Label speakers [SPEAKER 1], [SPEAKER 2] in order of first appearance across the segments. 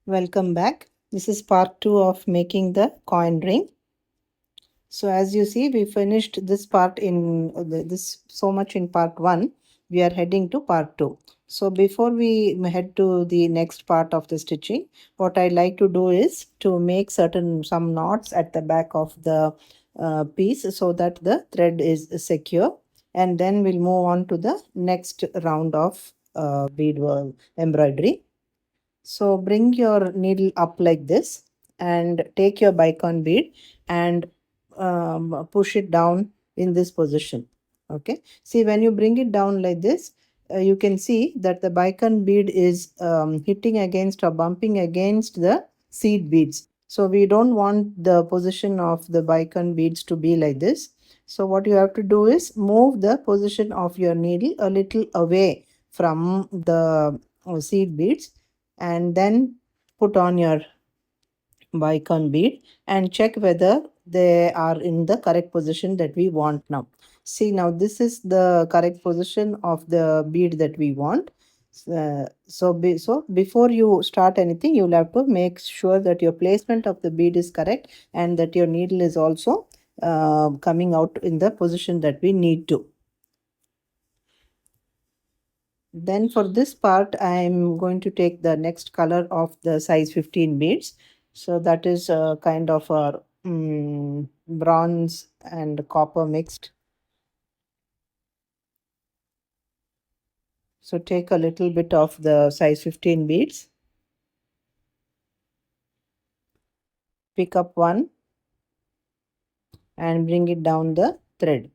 [SPEAKER 1] Welcome back. This is part 2 of making the coin ring. So as you see, we finished this part in this so much in part 1. We are heading to part 2. So before we head to the next part of the stitching, what I like to do is to make some knots at the back of the piece so that the thread is secure, and then we'll move on to the next round of bead embroidery. So bring your needle up like this and take your bicon bead and push it down in this position. Okay. See, when you bring it down like this, you can see that the bicon bead is hitting against or bumping against the seed beads. So we don't want the position of the bicon beads to be like this. So what you have to do is move the position of your needle a little away from the seed beads, and then put on your bicon bead and check whether they are in the correct position that we want now. See, now this is the correct position of the bead that we want. So before you start anything, you'll have to make sure that your placement of the bead is correct and that your needle is also coming out in the position that we need to. Then for this part, I'm going to take the next color of the size 15 beads. So that is a kind of a bronze and copper mixed. So take a little bit of the size 15 beads. Pick up one and bring it down the thread.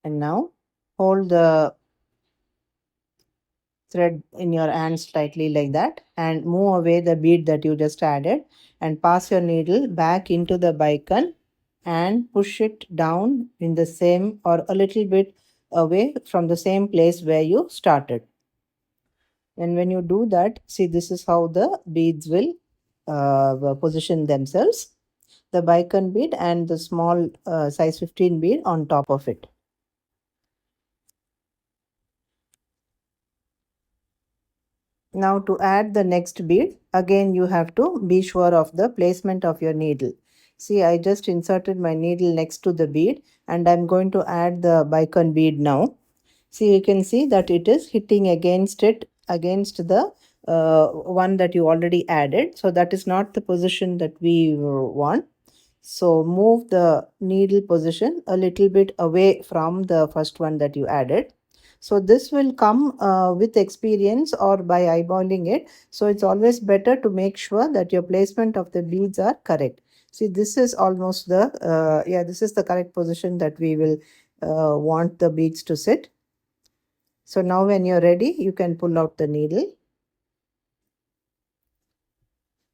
[SPEAKER 1] And now hold the thread in your hand slightly like that and move away the bead that you just added and pass your needle back into the bicon and push it down in the same or a little bit away from the same place where you started. And when you do that, see, this is how the beads will position themselves, the bicon bead and the small size 15 bead on top of it. Now to add the next bead, again you have to be sure of the placement of your needle. See, I just inserted my needle next to the bead and I'm going to add the bicon bead now. See, you can see that it is hitting against the one that you already added. So that is not the position that we want. So move the needle position a little bit away from the first one that you added. So this will come with experience or by eyeballing it. So it's always better to make sure that your placement of the beads are correct. See, this is almost this is the correct position that we will want the beads to sit. So now when you're ready, you can pull out the needle.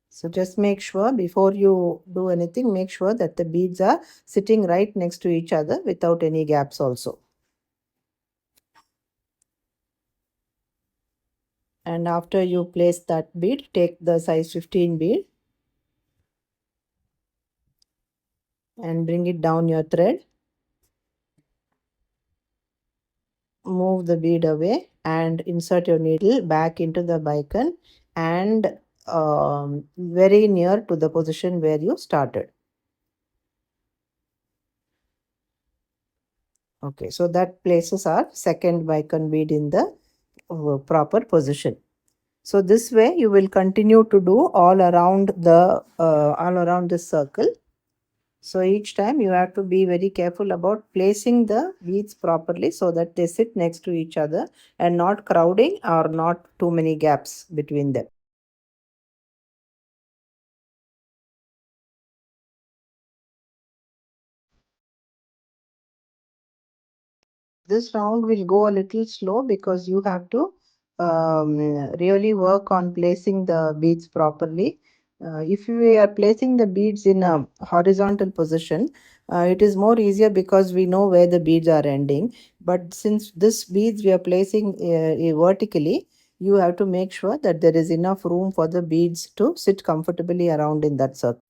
[SPEAKER 1] So just make sure before you do anything, make sure that the beads are sitting right next to each other without any gaps also. And after you place that bead, take the size 15 bead and bring it down your thread. Move the bead away and insert your needle back into the bicon and very near to the position where you started. Okay, so that places our second bicon bead in the proper position. So this way you will continue to do all around this circle. So each time you have to be very careful about placing the beads properly so that they sit next to each other and not crowding or not too many gaps between them. This round will go a little slow because you have to really work on placing the beads properly. If we are placing the beads in a horizontal position, it is more easier because we know where the beads are ending. But since this beads we are placing vertically, you have to make sure that there is enough room for the beads to sit comfortably around in that circle.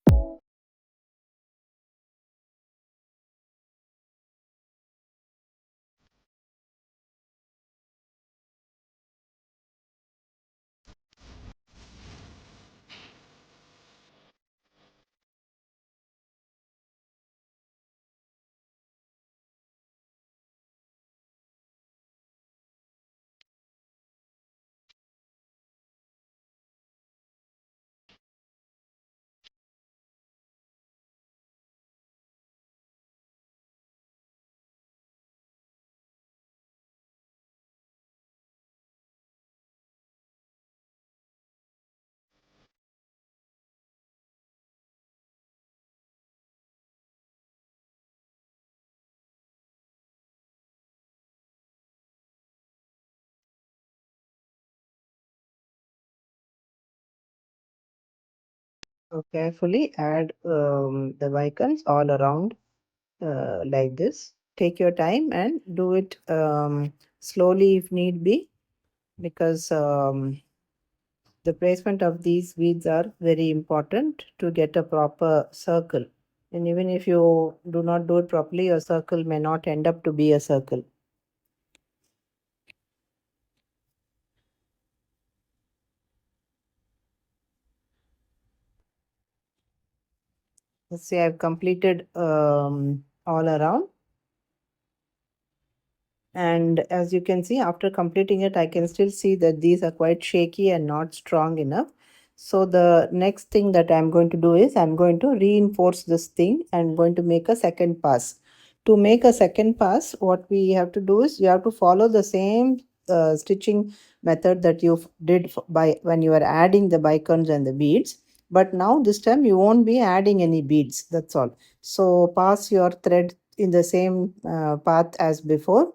[SPEAKER 1] So carefully add the icons all around like this. Take your time and do it slowly if need be, because the placement of these beads are very important to get a proper circle. And even if you do not do it properly, your circle may not end up to be a circle. Let's say I've completed all around. And as you can see, after completing it, I can still see that these are quite shaky and not strong enough. So the next thing that I'm going to do is I'm going to reinforce this thing and going to make a second pass. To make a second pass, what we have to do is you have to follow the same stitching method that you did by when you were adding the bicons and the beads. But now this time you won't be adding any beads. That's all. So pass your thread in the same path as before.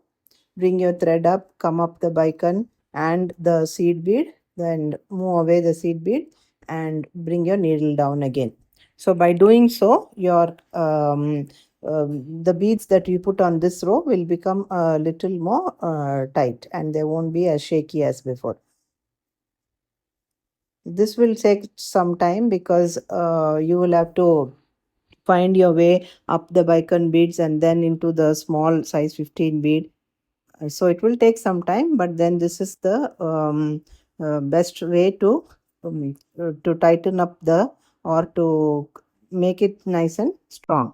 [SPEAKER 1] Bring your thread up, come up the bicon and the seed bead, then move away the seed bead and bring your needle down again. So by doing so, your the beads that you put on this row will become a little more tight and they won't be as shaky as before. This will take some time because you will have to find your way up the bicon beads and then into the small size 15 bead. So it will take some time, but then this is the best way to tighten up the or to make it nice and strong.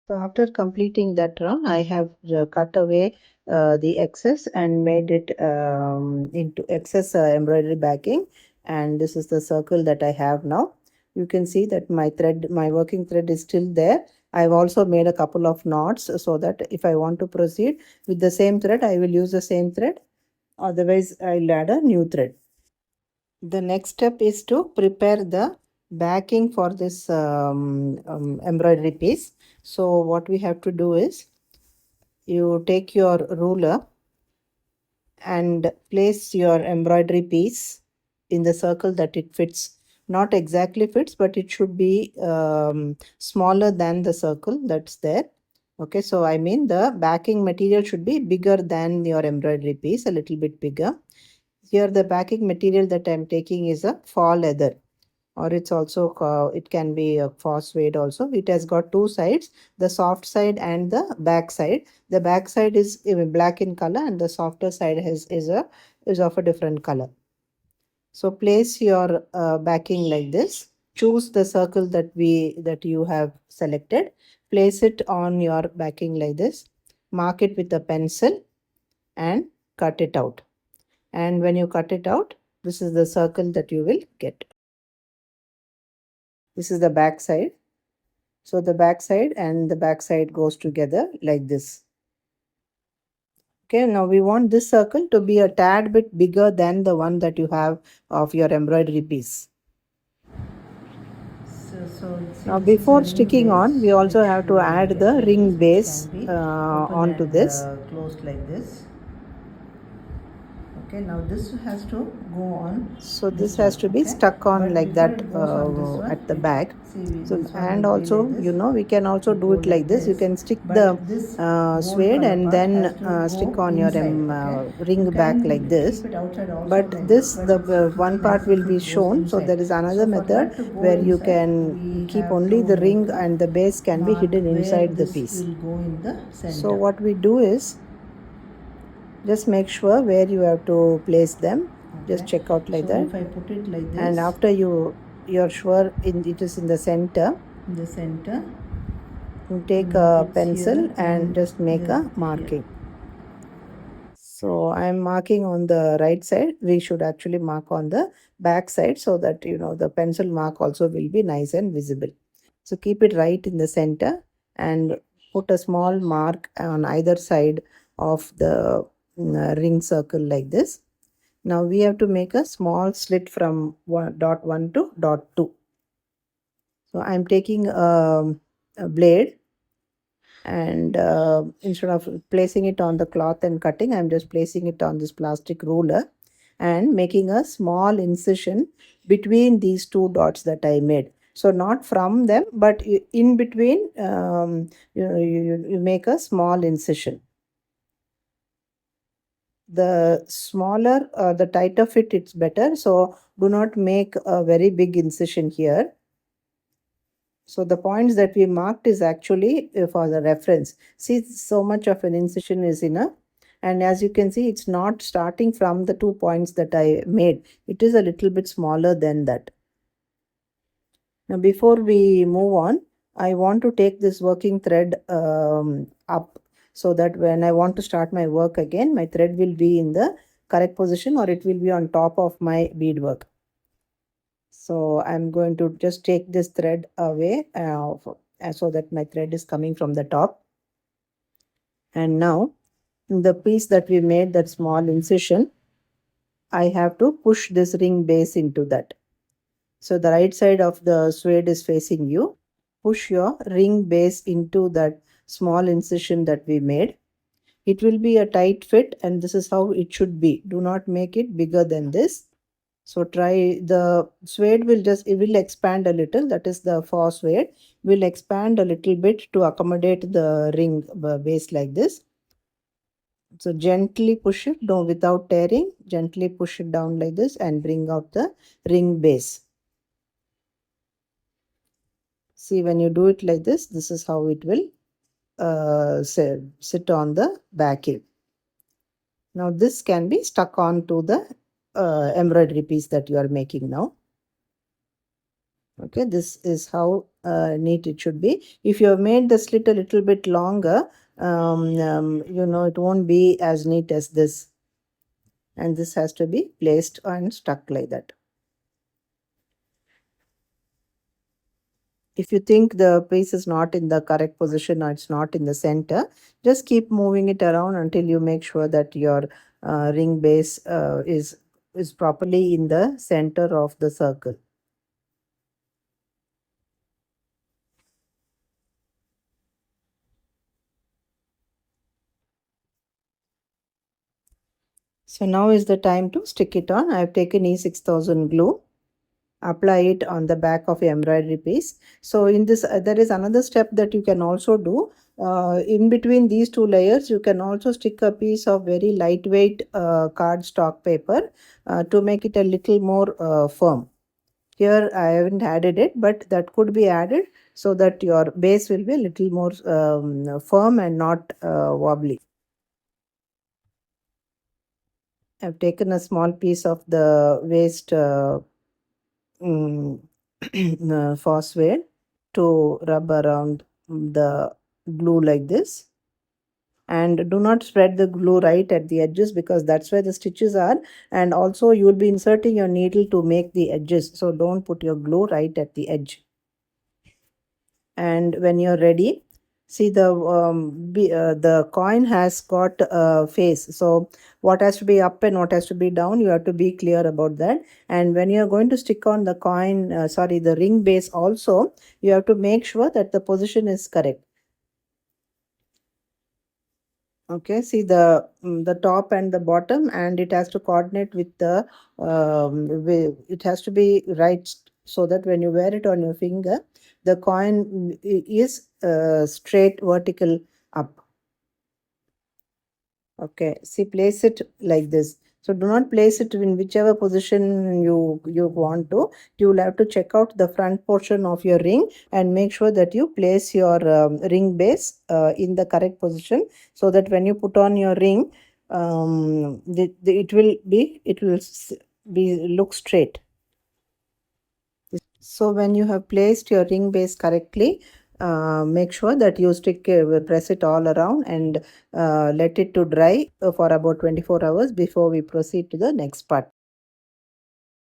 [SPEAKER 1] So after completing that round, I have cut away the excess and made it into excess embroidery backing. And this is the circle that I have now. You can see that my thread, my working thread is still there. I've also made a couple of knots so that if I want to proceed with the same thread, I will use the same thread. Otherwise, I'll add a new thread. The next step is to prepare the backing for this embroidery piece. So what we have to do is you take your ruler and place your embroidery piece in the circle that it fits. Not exactly fits, but it should be smaller than the circle that's there. Okay, so I mean the backing material should be bigger than your embroidery piece, a little bit bigger. Here the backing material that I'm taking is a fall leather, or it's also it can be a suede also. It has got two sides, the soft side and the back side. The back side is black in color and the softer side is of a different color. So place your backing like this. Choose the circle that you have selected. Place it on your backing like this. Mark it with a pencil and cut it out. And when you cut it out, this is the circle that you will get. This is the back side. So the back side and the back side goes together like this. Okay, now we want this circle to be a tad bit bigger than the one that you have of your embroidery piece. Now before sticking on, we also have to add the ring base onto this.
[SPEAKER 2] Closed like this.
[SPEAKER 1] Okay, now this has to go on. So this has to be stuck on like that at the back. So and also we can also do it like this. You can stick the suede and then stick on your ring back like this. But this the one part will be shown. So there is another method where you can keep only the ring and the base can be hidden inside the piece. So what we do is just make sure where you have to place them. Just check out like that. If I put it like this, and after you're sure it is in the center, you take a pencil and just make a marking. So I'm marking on the right side. We should actually mark on the back side so that the pencil mark also will be nice and visible. So keep it right in the center and put a small mark on either side of the ring circle like this. Now we have to make a small slit from dot 1 to dot 2. So I'm taking a blade and instead of placing it on the cloth and cutting, I'm just placing it on this plastic ruler and making a small incision between these two dots that I made. So not from them, but in between, you make a small incision. The smaller, the tighter fit, it's better. So do not make a very big incision here. So the points that we marked is actually for the reference. See, so much of an incision is enough. And as you can see, it's not starting from the 2 points that I made. It is a little bit smaller than that. Now, before we move on, I want to take this working thread up so that when I want to start my work again, my thread will be in the correct position or it will be on top of my beadwork. So I'm going to just take this thread away so that my thread is coming from the top. And now the piece that we made, that small incision, I have to push this ring base into that. So the right side of the suede is facing you. Push your ring base into that small incision that we made. It will be a tight fit and this is how it should be. Do not make it bigger than this. So try the suede it will expand a little. That is the faux suede will expand a little bit to accommodate the ring base like this. So gently push it down without tearing. Gently push it down like this and bring out the ring base. See, when you do it like this is how it will sit on the backing. Now this can be stuck on to the embroidery piece that you are making now. Okay, this is how neat it should be. If you have made the slit a little bit longer, it won't be as neat as this. And this has to be placed and stuck like that. If you think the piece is not in the correct position or it's not in the center, just keep moving it around until you make sure that your ring base is properly in the center of the circle. So now is the time to stick it on. I have taken E6000 glue. Apply it on the back of the embroidery piece. So in this, there is another step that you can also do. In between these two layers, you can also stick a piece of very lightweight cardstock paper to make it a little more firm. Here I haven't added it, but that could be added so that your base will be a little more firm and not wobbly. I've taken a small piece of the waste phosphate to rub around the glue like this. And do not spread the glue right at the edges because that's where the stitches are, and also you will be inserting your needle to make the edges, so don't put your glue right at the edge. And when you're ready, see the coin has got a face, so what has to be up and what has to be down, you have to be clear about that. And when you're going to stick on the coin, the ring base also, you have to make sure that the position is correct. Okay, see the top and the bottom, and it has to coordinate with the it has to be right, so that when you wear it on your finger, the coin is straight vertical up. Okay, see, place it like this. So do not place it in whichever position you want to. You will have to check out the front portion of your ring and make sure that you place your ring base in the correct position, so that when you put on your ring, it will be look straight. So when you have placed your ring base correctly, make sure that you press it all around, and let it to dry for about 24 hours before we proceed to the next part.